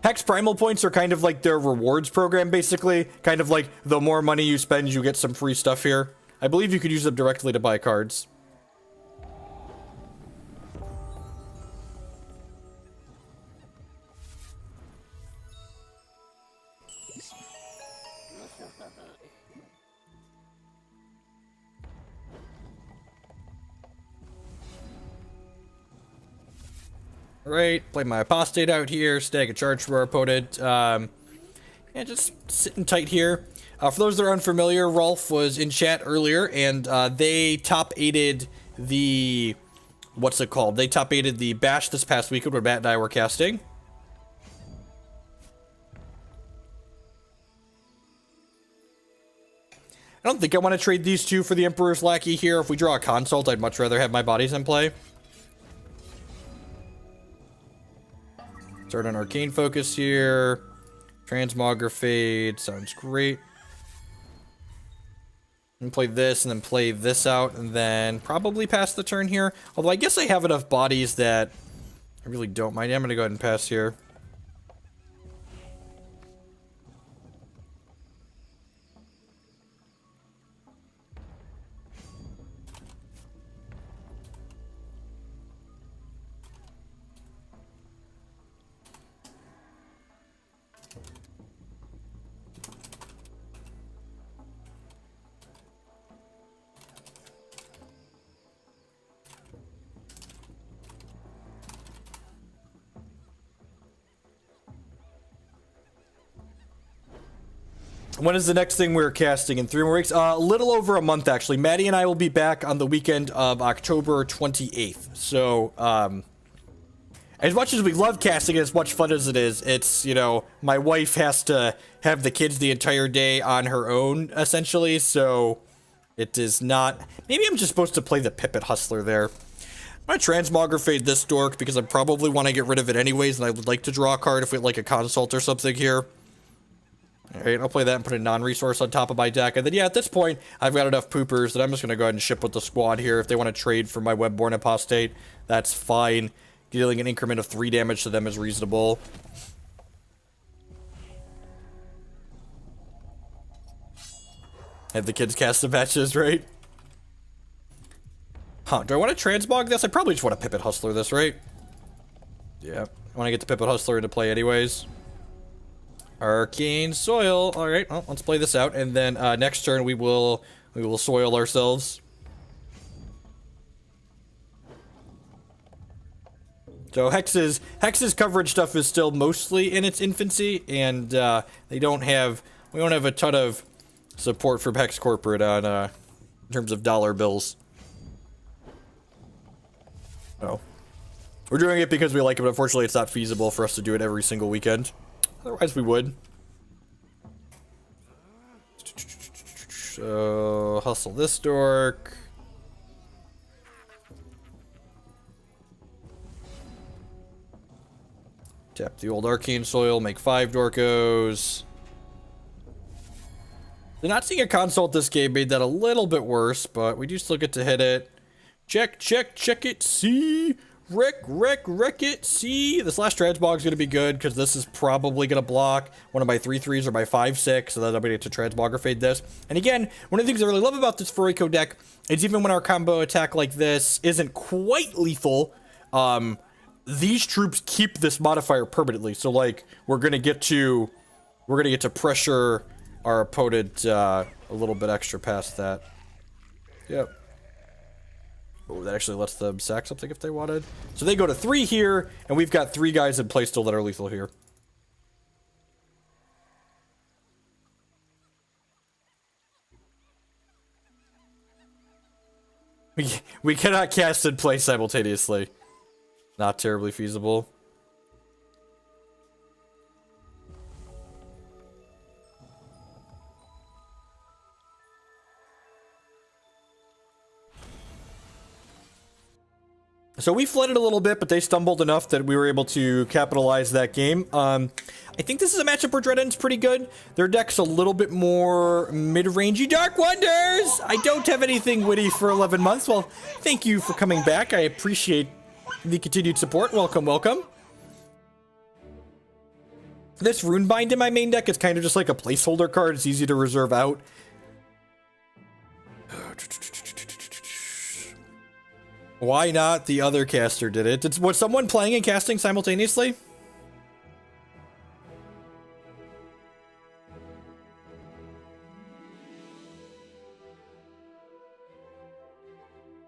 Hex Primal points are kind of like their rewards program, basically. Kind of like the more money you spend, you get some free stuff here. I believe you could use them directly to buy cards. Right, play my Apostate out here, stag a charge for our opponent. Yeah, just sitting tight here. For those that are unfamiliar, Rolf was in chat earlier, and they top 8'd the... What's it called? They top 8'd the Bash this past weekend where Matt and I were casting. I don't think I want to trade these two for the Emperor's Lackey here. If we draw a Consult, I'd much rather have my bodies in play. Start an Arcane Focus here. Transmogrifade. Sounds great. And play this, and then play this out, and then probably pass the turn here. Although I guess I have enough bodies that I really don't mind. I'm going to go ahead and pass here. When is the next thing we're casting? In 3 more weeks? A little over a month, actually. Maddie and I will be back on the weekend of October 28th. So, as much as we love casting, as much fun as it is, it's, you know, my wife has to have the kids the entire day on her own, essentially. So, it is not... Maybe I'm just supposed to play the Pipit Hustler there. I'm going to Transmogrifade this dork because I probably want to get rid of it anyways, and I would like to draw a card if we had, like, a Consult or something here. Alright, I'll play that and put a non-resource on top of my deck. And then, yeah, at this point, I've got enough poopers that I'm just going to go ahead and ship with the squad here. If they want to trade for my Webborn Apostate, that's fine. Dealing an increment of 3 damage to them is reasonable. Have the kids cast the matches, right? Huh, do I want to transmog this? I probably just want to Pipit Hustler this, right? Yeah, I want to get the Pipit Hustler into play anyways. Arcane Soil. Alright, well, let's play this out, and then next turn we will soil ourselves. So Hex's coverage stuff is still mostly in its infancy, and we don't have a ton of support from Hex Corporate on in terms of dollar bills. No. We're doing it because we like it, but unfortunately it's not feasible for us to do it every single weekend. Otherwise, we would. So, hustle this dork. Tap the old Arcane Soil, make 5 Dorkos. They're not seeing a Consult this game made that a little bit worse, but we do still get to hit it. Check, check, check it, see? Wreck it, see? This last Transmog is going to be good, because this is probably going to block one of my 3/3s or my 5/6, so that I'm going to Transmogrifade this. And again, one of the things I really love about this Furiko deck is even when our combo attack like this isn't quite lethal, these troops keep this modifier permanently. So, like, we're going to get to pressure our opponent a little bit extra past that. Yep. Oh, that actually lets them sack something if they wanted. So they go to 3 here, and we've got 3 guys in play still that are lethal here. We cannot cast and play simultaneously. Not terribly feasible. So we flooded a little bit, but they stumbled enough that we were able to capitalize that game. I think this is a matchup where Dread End's pretty good. Their deck's a little bit more mid-rangey. Dark Wonders! I don't have anything witty for 11 months. Well, thank you for coming back. I appreciate the continued support. Welcome, welcome. This Runebind in my main deck is kind of just like a placeholder card. It's easy to reserve out. Why not? The other caster did it. Was someone playing and casting simultaneously?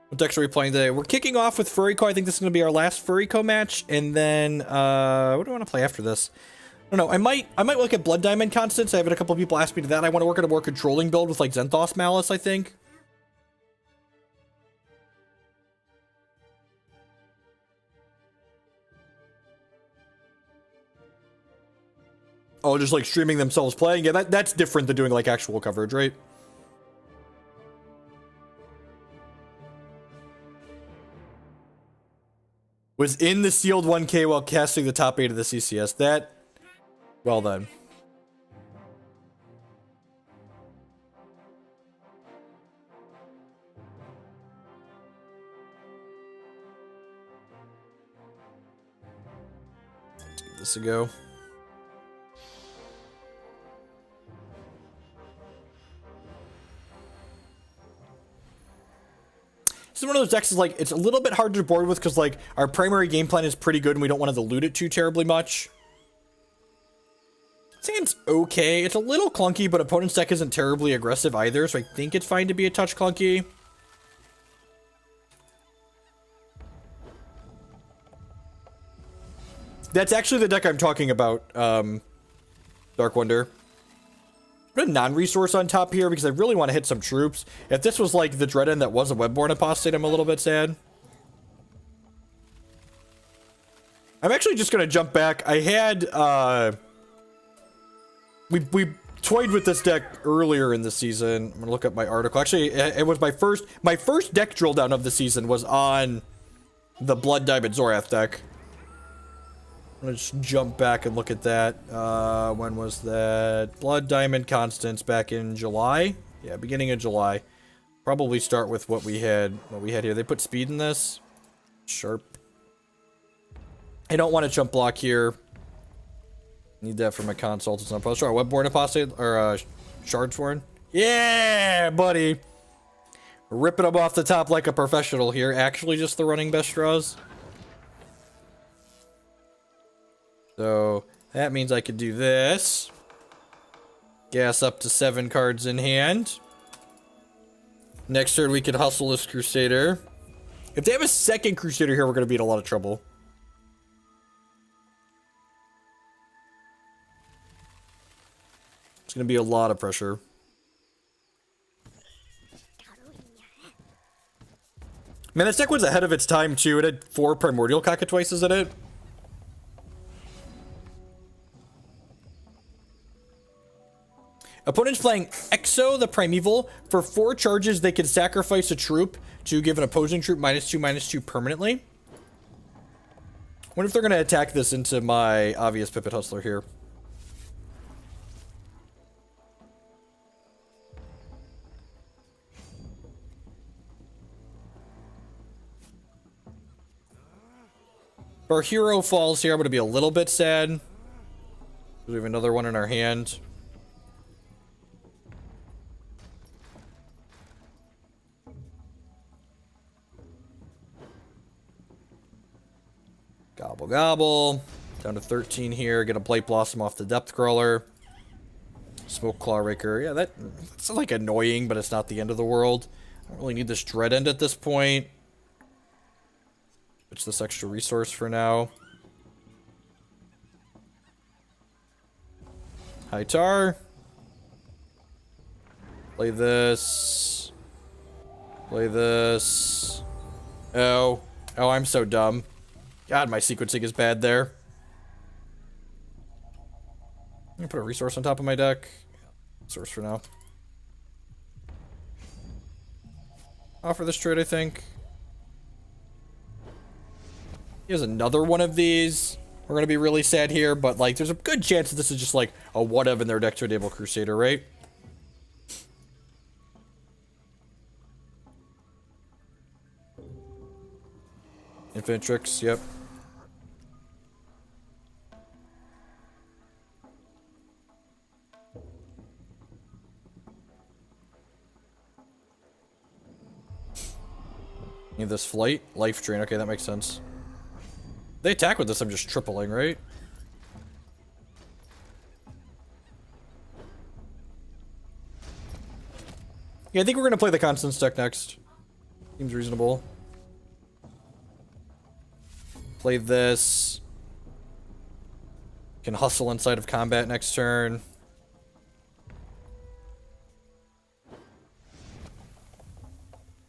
What decks are we playing today? We're kicking off with Furiko. I think this is going to be our last Furiko match. And then, what do I want to play after this? I don't know. I might look at Blood Diamond Constance. I've had a couple of people ask me to that. I want to work on a more controlling build with, like, Zenthos Malice, I think. Oh, just like streaming themselves playing? Yeah, that's different than doing like actual coverage, right? Was in the sealed 1K while casting the top 8 of the CCS. That... Well then. Let's give this a go. This is one of those decks is like, it's a little bit hard to board with because like our primary game plan is pretty good and we don't want to dilute it too terribly much. Seems okay. It's a little clunky, but opponent's deck isn't terribly aggressive either, so I think it's fine to be a touch clunky. That's actually the deck I'm talking about, Dark Wonder. Put a non-resource on top here because I really want to hit some troops. If this was like the Dread End that was a Webborn Apostate, I'm a little bit sad. I'm actually just going to jump back. I had, we toyed with this deck earlier in the season. I'm going to look up my article. Actually, it was my first deck drill down of the season was on the Blood Diamond Zorath deck. I'm gonna just jump back and look at that. When was that? Blood Diamond Constance back in July? Yeah, beginning of July. Probably start with what we had here. They put speed in this. Sharp. I don't want to jump block here. Need that for my consult. It's not possible. Sure, Webborn Apostate or Shardsworn. Yeah, buddy. Ripping them off the top like a professional here. Actually, just the running best draws. So that means I could do this. Gas up to 7 cards in hand. Next turn we could hustle this Crusader. If they have a second Crusader here, we're going to be in a lot of trouble. It's going to be a lot of pressure. Man, this deck was ahead of its time too. It had 4 Primordial Cockatrices in it. Opponent's playing Exo the Primeval. For 4 charges, they can sacrifice a troop to give an opposing troop -2/-2 permanently. Wonder if they're going to attack this into my obvious Pipit Hustler here. If our hero falls here, I'm going to be a little bit sad. We have another one in our hand. Gobble, gobble. Down to 13 here. Get a Blight Blossom off the Depth Crawler. Smoke Claw Raker. Yeah, that's like annoying, but it's not the end of the world. I don't really need this Dread End at this point. It's this extra resource for now. High Tar. Play this. Play this. Oh. Oh, I'm so dumb. God, my sequencing is bad there. I'm gonna put a resource on top of my deck. Resource for now. Offer this trade, I think. He has another one of these. We're gonna be really sad here, but like, there's a good chance that this is just like a what-of in their deck to enable Crusader, right? Infinitrix, yep. Need this flight, life drain. Okay, that makes sense. They attack with this, I'm just tripling, right? Yeah, I think we're gonna play the Constance deck next. Seems reasonable. Play this. Can hustle inside of combat next turn.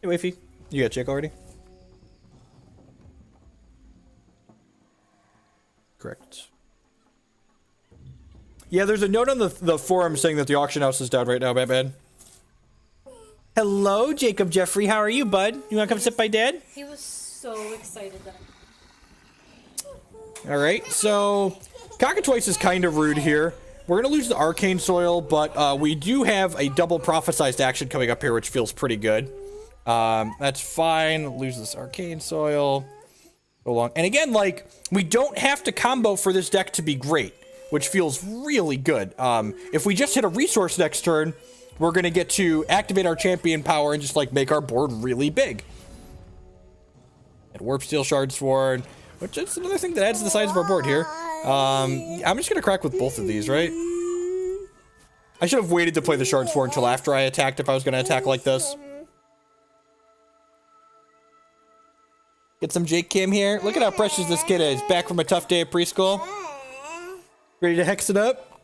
Hey, Wafy. You got check already? Correct. Yeah, there's a note on the forum saying that the auction house is down right now, Batman. Hello, Jacob Jeffrey. How are you, bud? You want to come sit by Dad? He was so excited that All right, so Cockatrice is kind of rude here. We're going to lose the Arcane Soil, but we do have a double prophesized action coming up here, which feels pretty good. That's fine. Lose this Arcane Soil. Go along. And again, like, we don't have to combo for this deck to be great, which feels really good. If we just hit a resource next turn, we're going to get to activate our champion power and just, like, make our board really big. And Warp Steel Shard Sword, which is another thing that adds to the size of our board here. I'm just going to crack with both of these, right? I should have waited to play the Shard Sword until after I attacked if I was going to attack like this. Get some Jake Kim here. Look at how precious this kid is. Back from a tough day at preschool. Ready to hex it up?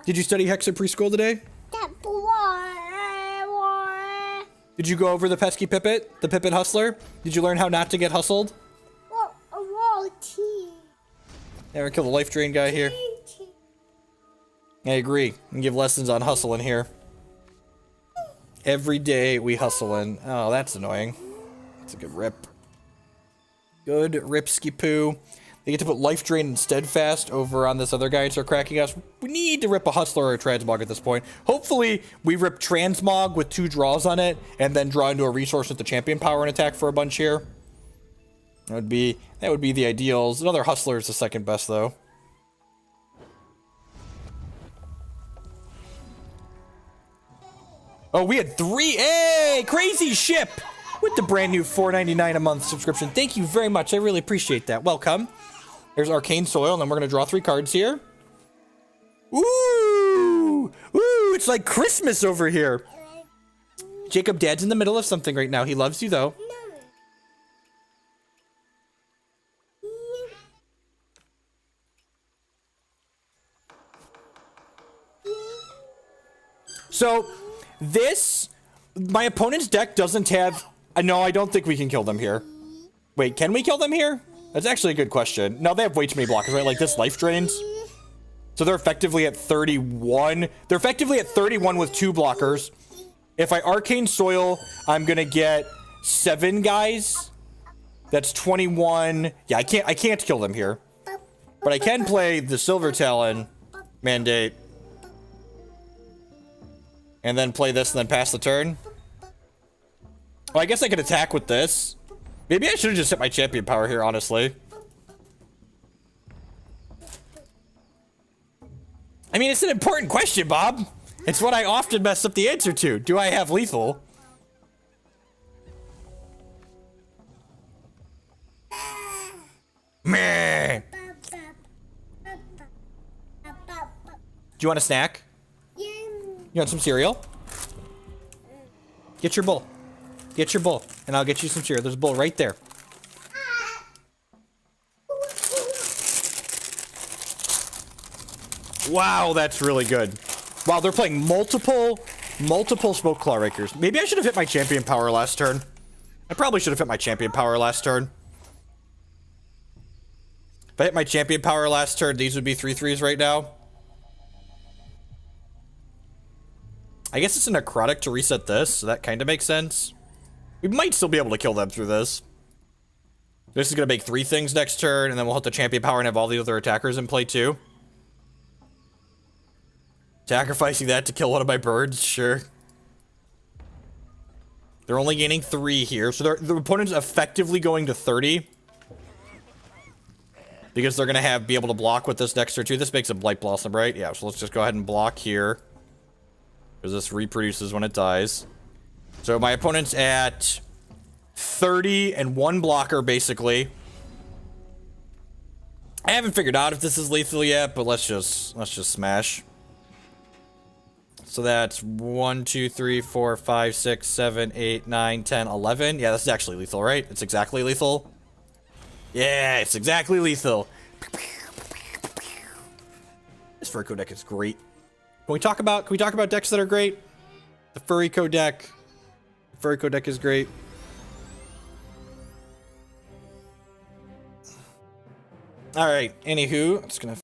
Did you study hex at preschool today? Did you go over the pesky Pippet? The Pippet Hustler? Did you learn how not to get hustled? Never kill the life drain guy here. I agree. And give lessons on hustling here. Every day we hustling. Oh, that's annoying. That's a good rip. Good ripsky poo. They get to put life drain and steadfast over on this other guy and start cracking us. We need to rip a hustler or a transmog at this point. Hopefully we rip transmog with 2 draws on it and then draw into a resource with the champion power and attack for a bunch here. That would be the ideals. Another hustler is the second best though. Oh, we had 3. Hey, crazy ship with the brand new $4.99 a month subscription. Thank you very much. I really appreciate that. Welcome. There's Arcane Soil, and then we're going to draw 3 cards here. Ooh! Ooh, it's like Christmas over here. Jacob, Dad's in the middle of something right now. He loves you, though. So, my opponent's deck doesn't have... No, I don't think we can kill them here. Wait, can we kill them here? That's actually a good question. No, they have way too many blockers, right? Like this life drains. So they're effectively at 31. They're effectively at 31 with 2 blockers. If I Arcane Soil, I'm gonna get 7 guys. That's 21. Yeah, I can't kill them here. But I can play the Silver Talon Mandate. And then play this and then pass the turn. Well, I guess I could attack with this. Maybe I should have just hit my champion power here, honestly. I mean, it's an important question, Bob. It's what I often mess up the answer to. Do I have lethal? Meh. Do you want a snack? You want some cereal? Get your bowl. Get your bowl, and I'll get you some cereal. There's a bowl right there. Wow, that's really good. Wow, they're playing multiple Smoke Claw Rakers. Maybe I should have hit my champion power last turn. I probably should have hit my champion power last turn. If I hit my champion power last turn, these would be 3/3s right now. I guess it's a necrotic to reset this, so that kind of makes sense. We might still be able to kill them through this. This is going to make 3 things next turn, and then we'll hit the champion power and have all the other attackers in play too. Sacrificing that to kill one of my birds, sure. They're only gaining 3 here, so the opponent's effectively going to 30. Because they're going to be able to block with this next turn too. This makes a Blight Blossom, right? Yeah, so let's just go ahead and block here. Because this reproduces when it dies. So my opponent's at 30 and 1 blocker, basically. I haven't figured out if this is lethal yet, but let's just smash. So that's 1, 2, 3, 4, 5, 6, 7, 8, 9, 10, 11. Yeah, this is actually lethal, right? It's exactly lethal. Yeah, it's exactly lethal. This Furiko deck is great. Can we talk about decks that are great? The Furiko deck. The Furiko deck is great. All right. Anywho, I'm just gonna